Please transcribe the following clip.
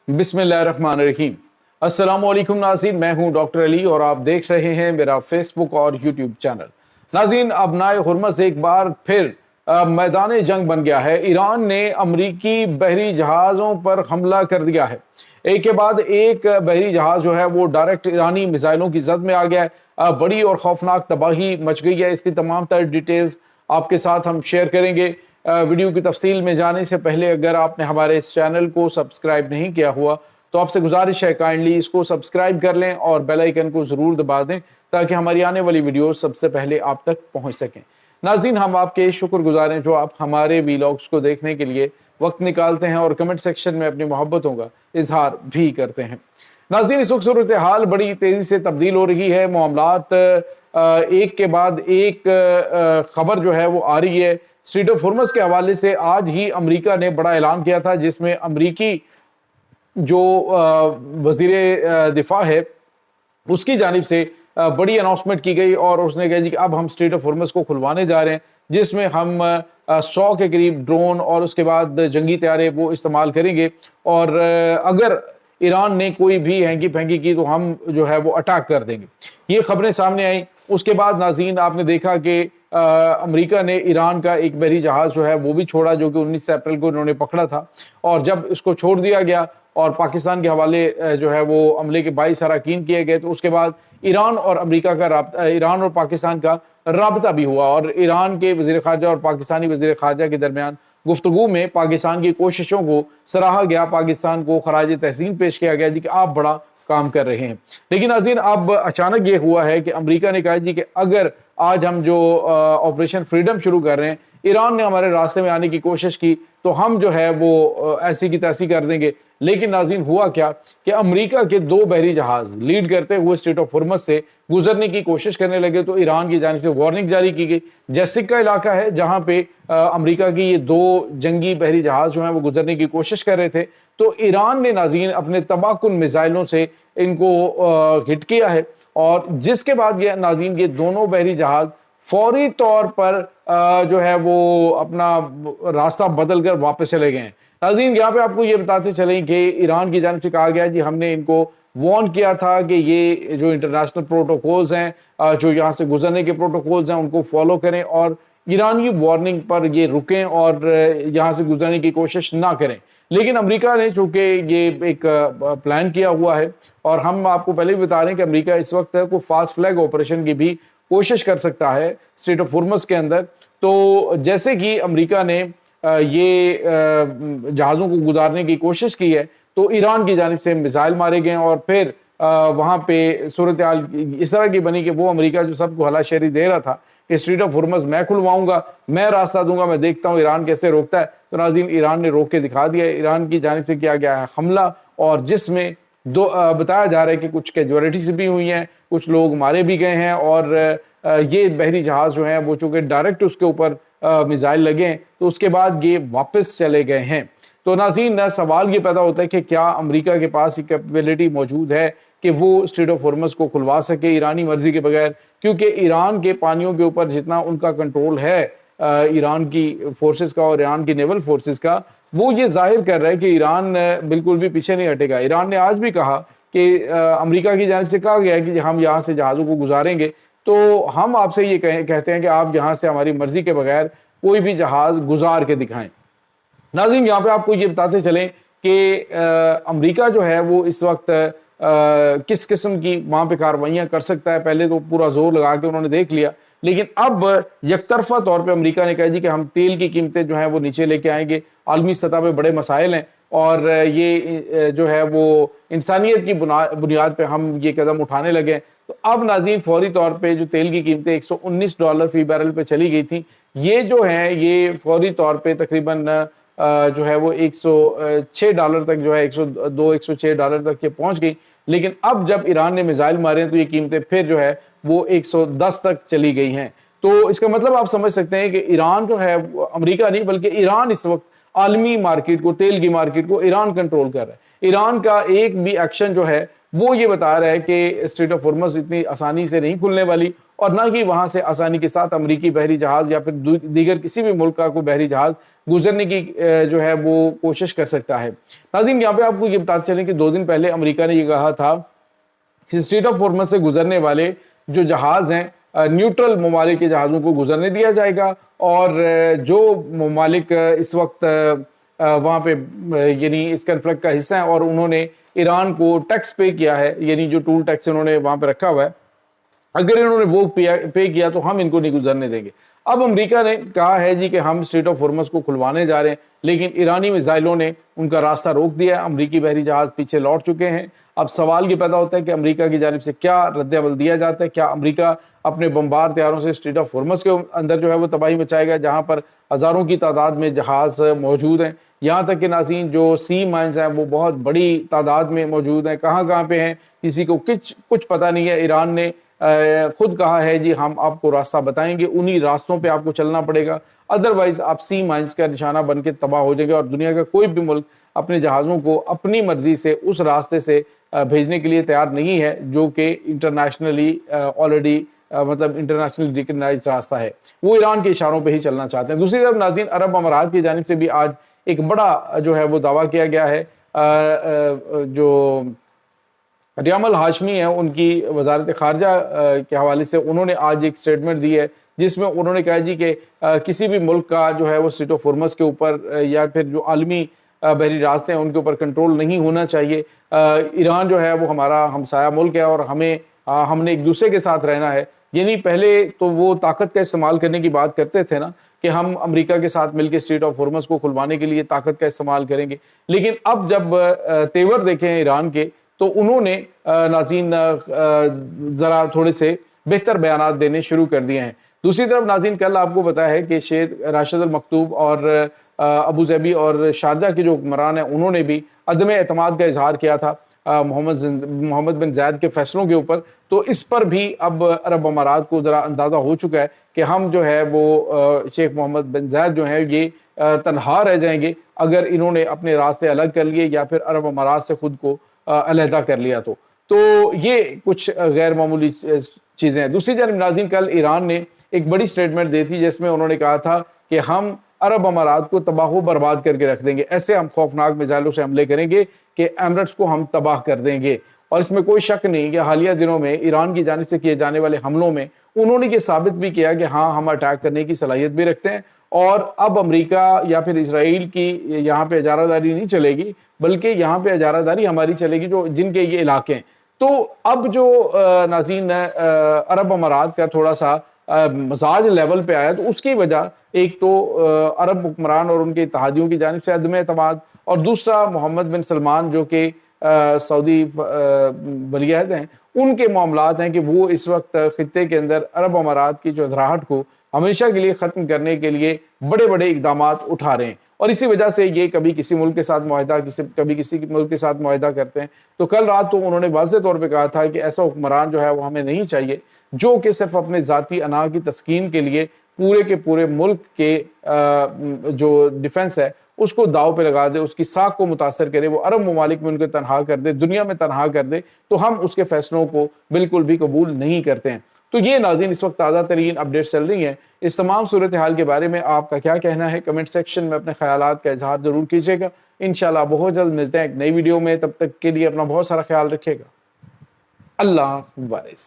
बिस्मिल्लाहिर्रहमानिर्रहीम। अस्सलामुअलैकुम नाज़रीन, मैं हूं डॉक्टर अली और आप देख रहे हैं मेरा फेसबुक और यूट्यूब चैनल। नाज़रीन, अब नाए हुर्मज़ एक बार फिर मैदान जंग बन गया है। ईरान ने अमरीकी बहरी जहाज़ों पर हमला कर दिया है। एक के बाद एक बहरी जहाज़ जो है वो डायरेक्ट ईरानी मिसाइलों की जद में आ गया है। बड़ी और खौफनाक तबाही मच गई है। इसकी तमाम तर डिटेल्स आपके साथ हम शेयर करेंगे। वीडियो की तफसील में जाने से पहले अगर आपने हमारे इस चैनल को सब्सक्राइब नहीं किया हुआ तो आपसे गुजारिश है काइंडली इसको सब्सक्राइब कर लें और बेल आइकन को ज़रूर दबा दें ताकि हमारी आने वाली वीडियो सबसे पहले आप तक पहुंच सकें। नाज़रीन, हम आपके शुक्रगुजार हैं जो आप हमारे वीलॉग्स को देखने के लिए वक्त निकालते हैं और कमेंट सेक्शन में अपनी मोहब्बतों का इजहार भी करते हैं। नाज़रीन, इस वक्त सूरत हाल बड़ी तेज़ी से तब्दील हो रही है। मामलात एक के बाद एक खबर जो है वो आ रही है। स्ट्रेट ऑफ हॉर्मज़ के हवाले से आज ही अमेरिका ने बड़ा ऐलान किया था जिसमें अमेरिकी जो वज़ीर दिफा है उसकी जानिब से बड़ी अनाउंसमेंट की गई और उसने कहा जी कि अब हम स्ट्रेट ऑफ हॉर्मज़ को खुलवाने जा रहे हैं, जिसमें हम 100 के करीब ड्रोन और उसके बाद जंगी तैयारे वो इस्तेमाल करेंगे और अगर ईरान ने कोई भी हैंकी फैंकी की तो हम जो है वो अटैक कर देंगे। ये खबरें सामने आई। उसके बाद नाज़रीन आपने देखा कि अमेरिका ने ईरान का एक बहरी जहाज़ जो है वो भी छोड़ा जो कि 19 अप्रैल को इन्होंने पकड़ा था और जब इसको छोड़ दिया गया और पाकिस्तान के हवाले जो है वो हमले के 22 अरकान किए गए तो उसके बाद ईरान और अमेरिका का ईरान और पाकिस्तान का राबता भी हुआ और ईरान के वज़ीर ख़ारजा और पाकिस्तानी वज़ीर ख़ारजा के दरमियान गुफ्तगू में पाकिस्तान की कोशिशों को सराहा गया। पाकिस्तान को खराज तहसीन पेश किया गया जी कि आप बड़ा काम कर रहे हैं। लेकिन नाज़रीन, अब अचानक ये हुआ है कि अमेरिका ने कहा जी कि अगर आज हम जो ऑपरेशन फ्रीडम शुरू कर रहे हैं, ईरान ने हमारे रास्ते में आने की कोशिश की तो हम जो है वो ऐसी की तैसी कर देंगे। लेकिन नाज़रीन, हुआ क्या कि अमेरिका के 2 बहरी जहाज़ लीड करते हुए स्ट्रेट ऑफ हॉर्मज़ से गुजरने की कोशिश करने लगे तो ईरान की जानिब से वार्निंग जारी की गई। जैसिक का इलाका है जहां पे अमेरिका की ये 2 जंगी बहरी जहाज़ जो हैं वो गुजरने की कोशिश कर रहे थे तो ईरान ने नाज़रीन अपने तबाहकुन मिसाइलों से इनको हिट किया है और जिसके बाद ये नाज़रीन ये दोनों बहरी जहाज़ फौरी तौर पर जो है वो अपना रास्ता बदल कर वापस चले गए हैं। नाज़रीन, यहाँ पे आपको ये बताते चलें कि ईरान की जानिब से कहा गया जी हमने इनको वार्न किया था कि ये जो इंटरनेशनल प्रोटोकॉल्स हैं, जो यहाँ से गुजरने के प्रोटोकॉल्स हैं उनको फॉलो करें और ईरान की वार्निंग पर ये रुकें और यहाँ से गुजरने की कोशिश ना करें। लेकिन अमेरिका ने चूंकि ये एक प्लान किया हुआ है और हम आपको पहले भी बता रहे हैं कि अमेरिका इस वक्त को फास्ट फ्लैग ऑपरेशन की भी कोशिश कर सकता है स्ट्रेट ऑफ हॉर्मज़ के अंदर। तो जैसे कि अमेरिका ने ये जहाज़ों को गुजारने की कोशिश की है तो ईरान की जानिब से मिसाइल मारे गए और फिर वहाँ पे सूरत हाल इस तरह की बनी कि वो अमेरिका जो सबको हलाशेरी दे रहा था कि स्ट्रेट ऑफ हॉर्मज़ मैं खुलवाऊंगा, मैं रास्ता दूंगा, मैं देखता हूँ ईरान कैसे रोकता है। तो नाज़रीन, ईरान ने रोक के दिखा दिया। ईरान की जानिब से किया गया है हमला और जिसमें बताया जा रहा है कि कुछ कैजुअलिटीज भी हुई हैं, कुछ लोग मारे भी गए हैं और ये बहरी जहाज़ जो हैं वो चूँकि डायरेक्ट उसके ऊपर मिसाइल लगे तो उसके बाद ये वापस चले गए हैं। तो नाज़रीन, सवाल ये पैदा होता है कि क्या अमेरिका के पास ये कैपेबिलिटी मौजूद है कि वो स्ट्रेट ऑफ हॉर्मज़ को खुलवा सके ईरानी मर्जी के बगैर, क्योंकि ईरान के पानियों के ऊपर जितना उनका कंट्रोल है ईरान की फोर्सेस का और ईरान की नेवल फोर्सेस का, वो ये जाहिर कर रहा है कि ईरान बिल्कुल भी पीछे नहीं हटेगा। ईरान ने आज भी कहा कि अमेरिका की जानिब से कहा गया है कि हम यहाँ से जहाज़ों को गुजारेंगे तो हम आपसे ये कहते हैं कि आप यहाँ से हमारी मर्जी के बगैर कोई भी जहाज़ गुजार के दिखाएं। नाज़रीन, यहाँ पे आपको ये बताते चलें कि अमेरिका जो है वो इस वक्त किस किस्म की वहाँ पे कार्रवाइयाँ कर सकता है। पहले तो पूरा जोर लगा के उन्होंने देख लिया, लेकिन अब यकतरफा तौर पे अमेरिका ने कहा जी कि हम तेल की कीमतें जो हैं वो नीचे लेके आएंगे। आलमी सतह पे बड़े मसाइल हैं और ये जो है वो इंसानियत की बुनियाद पे हम ये कदम उठाने लगे। तो अब नाज़रीन, फौरी तौर पे जो तेल की कीमतें $119 फी बैरल पे चली गई थी, ये जो है ये फौरी तौर पे तकरीबन जो है वो $106 तक जो है $102-106 तक ये पहुंच गई। लेकिन अब जब ईरान ने मिसाइल मारे हैं तो ये कीमतें फिर जो है वो 110 तक चली गई हैं। तो इसका मतलब आप समझ सकते हैं कि ईरान जो है अमेरिका नहीं बल्कि ईरान इस वक्त आलमी मार्केट को, तेल की मार्केट को ईरान कंट्रोल कर रहा है। ईरान का एक भी एक्शन जो है वो ये बता रहा है कि स्ट्रेट ऑफ हॉर्मज़ इतनी आसानी से नहीं खुलने वाली اور نہ کہ وہاں سے آسانی کے ساتھ امریکی بحری جہاز یا پھر دیگر کسی بھی ملک کا کوئی بحری جہاز گزرنے کی جو ہے وہ کوشش کر سکتا ہے۔ ناظرین یہاں پہ آپ کو یہ بتاتے چلیں کہ 2 دن پہلے امریکہ نے یہ کہا تھا کہ اسٹریٹ آف ہارمز سے گزرنے والے جو جہاز ہیں نیوٹرل ممالک کے جہازوں کو گزرنے دیا جائے گا، اور جو ممالک اس وقت وہاں پہ یعنی اس کنفلکٹ کا حصہ ہیں اور انہوں نے ایران کو ٹیکس پے کیا ہے، یعنی جو ٹول ٹیکس انہوں نے وہاں پہ رکھا ہوا ہے، اگر انہوں نے وہ پے کیا تو ہم ان کو نہیں گزرنے دیں گے۔ اب امریکہ نے کہا ہے جی کہ ہم اسٹریٹ آف ہارمز کو کھلوانے جا رہے ہیں، لیکن ایرانی میزائلوں نے ان کا راستہ روک دیا ہے، امریکی بحری جہاز پیچھے لوٹ چکے ہیں۔ اب سوال یہ پیدا ہوتا ہے کہ امریکہ کی جانب سے کیا رد عمل دیا جاتا ہے؟ کیا امریکہ اپنے بمبار طیاروں سے اسٹریٹ آف ہارمز کے اندر جو ہے وہ تباہی مچائے گا، جہاں پر ہزاروں کی تعداد میں جہاز موجود ہیں؟ یہاں تک کہ ناظرین جو سی مائنز ہیں وہ بہت بڑی تعداد میں موجود ہیں، کہاں پہ ہیں کسی کو کچھ پتہ نہیں ہے۔ ایران نے خود کہا ہے جی ہم آپ کو راستہ بتائیں گے، انہی راستوں پہ آپ کو چلنا پڑے گا، ادروائز آپ سی مائنز کا نشانہ بن کے تباہ ہو جائیں گے، اور دنیا کا کوئی بھی ملک اپنے جہازوں کو اپنی مرضی سے اس راستے سے بھیجنے کے لیے تیار نہیں ہے جو کہ انٹرنیشنلی آلریڈی مطلب انٹرنیشنل ریکگنائزڈ راستہ ہے، وہ ایران کے اشاروں پہ ہی چلنا چاہتے ہیں۔ دوسری طرف ناظرین عرب امارات کی جانب سے بھی آج ایک بڑا جو ہے وہ دعویٰ کیا گیا ہے، جو ریام الہاشمی ہیں ان کی وزارت خارجہ کے حوالے سے انہوں نے آج ایک سٹیٹمنٹ دی ہے، جس میں انہوں نے کہا جی کہ کسی بھی ملک کا جو ہے وہ اسٹریٹ آف ہارمز کے اوپر یا پھر جو عالمی بحری راستے ہیں ان کے اوپر کنٹرول نہیں ہونا چاہیے۔ ایران جو ہے وہ ہمارا ہمسایہ ملک ہے اور ہم نے ایک دوسرے کے ساتھ رہنا ہے، یعنی پہلے تو وہ طاقت کا استعمال کرنے کی بات کرتے تھے نا کہ ہم امریکہ کے ساتھ مل کے اسٹریٹ آف ہارمز کو کھلوانے کے لیے طاقت کا استعمال کریں گے، لیکن اب جب تیور دیکھیں ایران کے تو انہوں نے ناظرین ذرا تھوڑے سے بہتر بیانات دینے شروع کر دیے ہیں۔ دوسری طرف ناظرین کل آپ کو پتا ہے کہ شیخ راشد المکتوب اور ابو ظبی اور شارجہ کے جو حکمران ہیں انہوں نے بھی عدم اعتماد کا اظہار کیا تھا محمد بن زائد کے فیصلوں کے اوپر، تو اس پر بھی اب عرب امارات کو ذرا اندازہ ہو چکا ہے کہ ہم جو ہے وہ شیخ محمد بن زائد جو ہیں یہ تنہا رہ جائیں گے اگر انہوں نے اپنے راستے الگ کر لیے یا پھر عرب امارات سے خود کو علیحدہ کر لیا تو یہ کچھ غیر معمولی چیزیں ہیں۔ دوسری جانب ناظرین کل ایران نے ایک بڑی سٹیٹمنٹ دی تھی جس میں انہوں نے کہا تھا کہ ہم عرب امارات کو تباہ و برباد کر کے رکھ دیں گے، ایسے ہم خوفناک میزائلوں سے حملے کریں گے کہ ایمریٹس کو ہم تباہ کر دیں گے۔ اور اس میں کوئی شک نہیں کہ حالیہ دنوں میں ایران کی جانب سے کیے جانے والے حملوں میں انہوں نے یہ ثابت بھی کیا کہ ہاں ہم اٹیک کرنے کی صلاحیت بھی رکھتے ہیں، اور اب امریکہ یا پھر اسرائیل کی یہاں پہ اجارہ داری نہیں چلے گی، بلکہ یہاں پہ اجارہ داری ہماری چلے گی جن کے یہ علاقے ہیں۔ تو اب جو ناظرین عرب امارات کا تھوڑا سا مزاج لیول پہ آیا، تو اس کی وجہ ایک تو عرب حکمران اور ان کے اتحادیوں کی جانب سے عدم اعتماد، اور دوسرا محمد بن سلمان جو کہ سعودی ولی عہد ہیں، ان کے معاملات ہیں کہ وہ اس وقت خطے کے اندر عرب امارات کی چودراہٹ کو ہمیشہ کے لیے ختم کرنے کے لیے بڑے بڑے اقدامات اٹھا رہے ہیں، اور اسی وجہ سے یہ کبھی کسی ملک کے ساتھ معاہدہ کبھی کسی ملک کے ساتھ معاہدہ کرتے ہیں۔ تو کل رات تو انہوں نے واضح طور پہ کہا تھا کہ ایسا حکمران جو ہے وہ ہمیں نہیں چاہیے جو کہ صرف اپنے ذاتی انا کی تسکین کے لیے پورے کے پورے ملک کے جو ڈیفنس ہے اس کو داؤ پہ لگا دے، اس کی ساکھ کو متاثر کرے، وہ عرب ممالک میں ان کو تنہا کر دے، دنیا میں تنہا کر دے، تو ہم اس کے فیصلوں کو بالکل بھی قبول نہیں کرتے ہیں۔ تو یہ ناظرین اس وقت تازہ ترین اپڈیٹس چل رہی ہیں۔ اس تمام صورتحال کے بارے میں آپ کا کیا کہنا ہے؟ کمنٹ سیکشن میں اپنے خیالات کا اظہار ضرور کیجیے گا۔ انشاءاللہ بہت جلد ملتے ہیں ایک نئی ویڈیو میں، تب تک کے لیے اپنا بہت سارا خیال رکھیے گا۔ اللہ حافظ۔